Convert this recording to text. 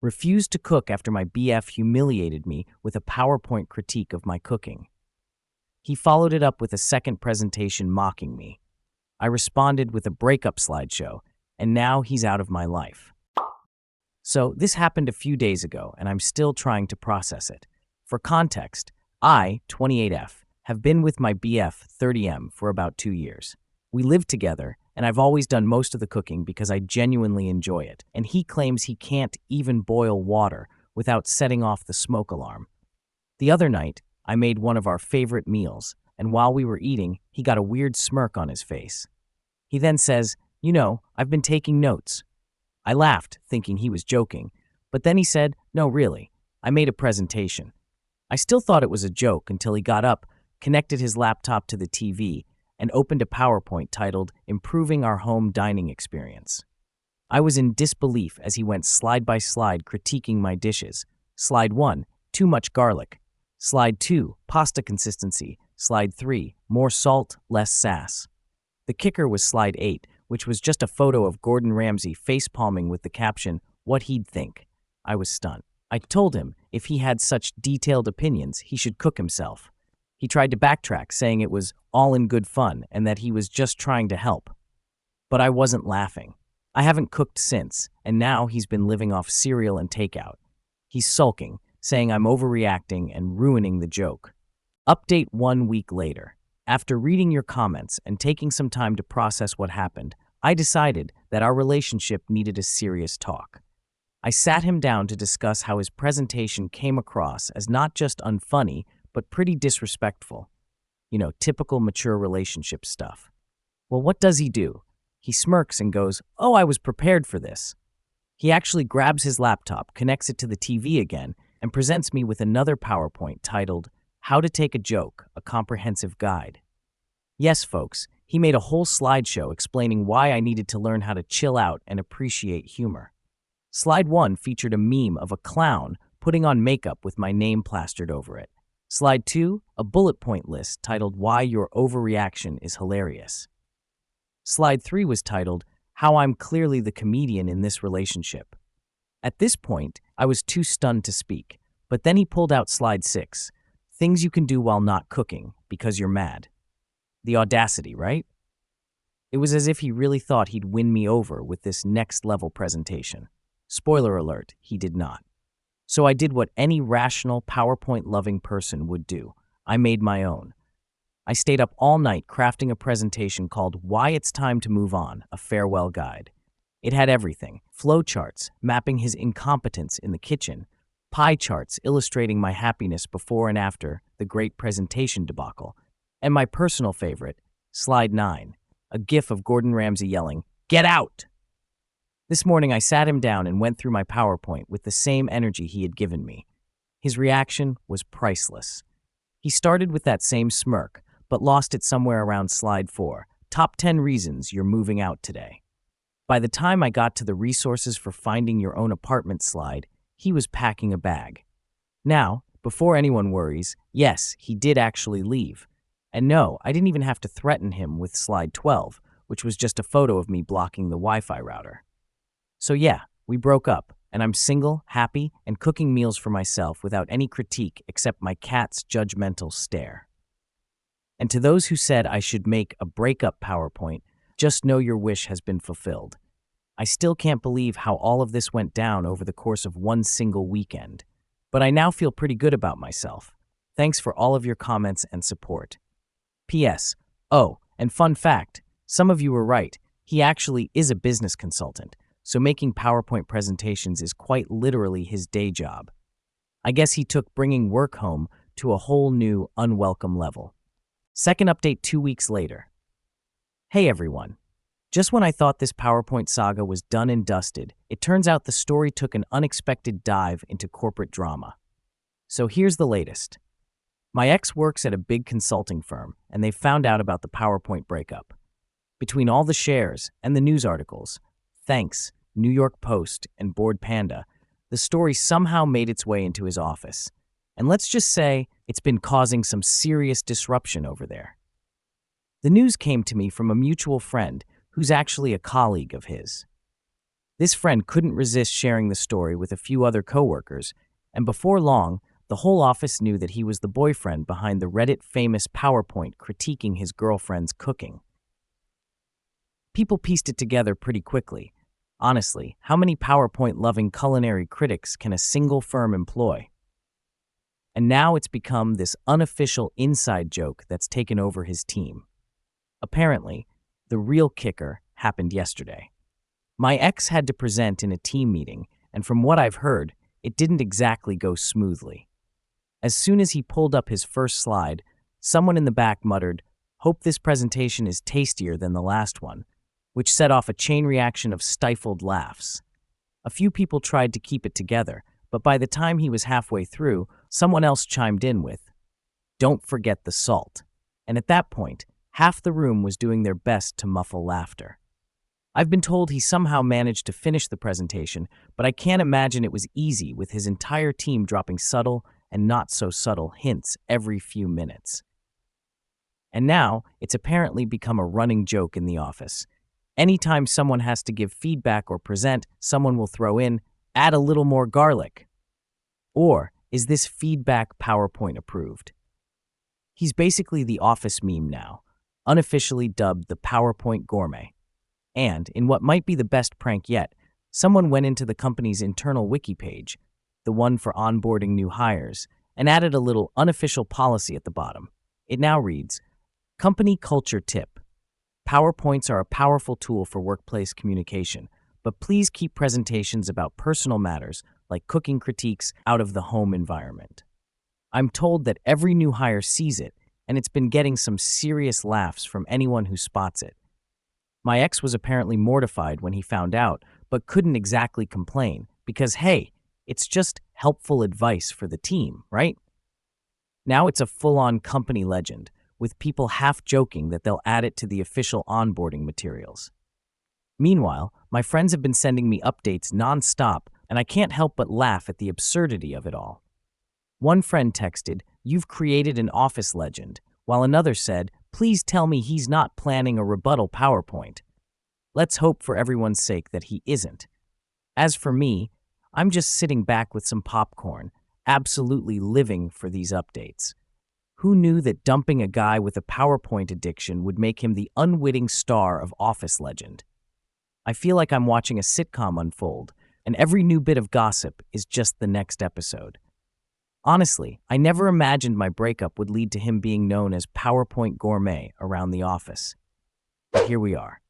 Refused to cook after my BF humiliated me with a PowerPoint critique of my cooking. He followed it up with a second presentation mocking me. I responded with a breakup slideshow, and now he's out of my life. So this happened a few days ago, and I'm still trying to process it. For context, I, 28F, have been with my BF, 30M, for about 2 years. We live together, and I've always done most of the cooking because I genuinely enjoy it, and he claims he can't even boil water without setting off the smoke alarm. The other night, I made one of our favorite meals, and while we were eating, he got a weird smirk on his face. He then says, "You know, I've been taking notes." I laughed, thinking he was joking, but then he said, "No, really, I made a presentation." I still thought it was a joke until he got up, connected his laptop to the TV, and opened a PowerPoint titled Improving Our Home Dining Experience. I was in disbelief as he went slide by slide critiquing my dishes. Slide 1, too much garlic. Slide 2, pasta consistency. Slide 3, more salt, less sass. The kicker was slide 8, which was just a photo of Gordon Ramsay face-palming with the caption, "What he'd think." I was stunned. I told him if he had such detailed opinions, he should cook himself. He tried to backtrack, saying it was all in good fun and that he was just trying to help. But I wasn't laughing. I haven't cooked since, and now he's been living off cereal and takeout. He's sulking, saying I'm overreacting and ruining the joke. Update 1 week later. After reading your comments and taking some time to process what happened, I decided that our relationship needed a serious talk. I sat him down to discuss how his presentation came across as not just unfunny, but pretty disrespectful. You know, typical mature relationship stuff. Well, what does he do? He smirks and goes, "Oh, I was prepared for this." He actually grabs his laptop, connects it to the TV again, and presents me with another PowerPoint titled, How to Take a Joke, a Comprehensive Guide. Yes, folks, he made a whole slideshow explaining why I needed to learn how to chill out and appreciate humor. Slide 1 featured a meme of a clown putting on makeup with my name plastered over it. Slide 2, a bullet point list titled Why Your Overreaction is Hilarious. Slide 3 was titled, How I'm Clearly the Comedian in This Relationship. At this point, I was too stunned to speak, but then he pulled out slide 6, Things you can do while not cooking because you're mad. The audacity, right? It was as if he really thought he'd win me over with this next-level presentation. Spoiler alert, he did not. So I did what any rational, PowerPoint-loving person would do. I made my own. I stayed up all night crafting a presentation called Why It's Time to Move On, a Farewell Guide. It had everything: flowcharts mapping his incompetence in the kitchen, pie charts illustrating my happiness before and after the great presentation debacle, and my personal favorite, slide 9, a gif of Gordon Ramsay yelling, "Get out!" This morning I sat him down and went through my PowerPoint with the same energy he had given me. His reaction was priceless. He started with that same smirk, but lost it somewhere around slide 4, Top 10 Reasons You're Moving Out Today. By the time I got to the Resources for Finding Your Own Apartment slide, he was packing a bag. Now, before anyone worries, yes, he did actually leave. And no, I didn't even have to threaten him with slide 12, which was just a photo of me blocking the Wi-Fi router. So yeah, we broke up, and I'm single, happy, and cooking meals for myself without any critique except my cat's judgmental stare. And to those who said I should make a breakup PowerPoint, just know your wish has been fulfilled. I still can't believe how all of this went down over the course of one single weekend. But I now feel pretty good about myself. Thanks for all of your comments and support. P.S. Oh, and fun fact, some of you were right. He actually is a business consultant, so making PowerPoint presentations is quite literally his day job. I guess he took bringing work home to a whole new, unwelcome level. Second update 2 weeks later. Hey everyone. Just when I thought this PowerPoint saga was done and dusted, it turns out the story took an unexpected dive into corporate drama. So here's the latest. My ex works at a big consulting firm, and they found out about the PowerPoint breakup. Between all the shares and the news articles, thanks, New York Post and Board Panda, the story somehow made its way into his office. And let's just say it's been causing some serious disruption over there. The news came to me from a mutual friend who's actually a colleague of his. This friend couldn't resist sharing the story with a few other coworkers, and before long, the whole office knew that he was the boyfriend behind the Reddit-famous PowerPoint critiquing his girlfriend's cooking. People pieced it together pretty quickly. Honestly, how many PowerPoint-loving culinary critics can a single firm employ? And now it's become this unofficial inside joke that's taken over his team. Apparently, the real kicker happened yesterday. My ex had to present in a team meeting, and from what I've heard, it didn't exactly go smoothly. As soon as he pulled up his first slide, someone in the back muttered, "Hope this presentation is tastier than the last one," which set off a chain reaction of stifled laughs. A few people tried to keep it together, but by the time he was halfway through, someone else chimed in with, "Don't forget the salt." And at that point, half the room was doing their best to muffle laughter. I've been told he somehow managed to finish the presentation, but I can't imagine it was easy with his entire team dropping subtle and not so subtle hints every few minutes. And now, it's apparently become a running joke in the office. Anytime someone has to give feedback or present, someone will throw in, "Add a little more garlic." Or, "Is this feedback PowerPoint approved?" He's basically the office meme now, unofficially dubbed the PowerPoint gourmet. And, in what might be the best prank yet, someone went into the company's internal wiki page, the one for onboarding new hires, and added a little unofficial policy at the bottom. It now reads, "Company culture tip. PowerPoints are a powerful tool for workplace communication, but please keep presentations about personal matters like cooking critiques out of the home environment." I'm told that every new hire sees it, and it's been getting some serious laughs from anyone who spots it. My ex was apparently mortified when he found out, but couldn't exactly complain, because hey, it's just helpful advice for the team, right? Now it's a full-on company legend, with people half joking that they'll add it to the official onboarding materials. Meanwhile, my friends have been sending me updates non-stop, and I can't help but laugh at the absurdity of it all. One friend texted, "You've created an office legend," while another said, "Please tell me he's not planning a rebuttal PowerPoint." Let's hope for everyone's sake that he isn't. As for me, I'm just sitting back with some popcorn, absolutely living for these updates. Who knew that dumping a guy with a PowerPoint addiction would make him the unwitting star of office legend? I feel like I'm watching a sitcom unfold, and every new bit of gossip is just the next episode. Honestly, I never imagined my breakup would lead to him being known as PowerPoint Gourmet around the office. But here we are.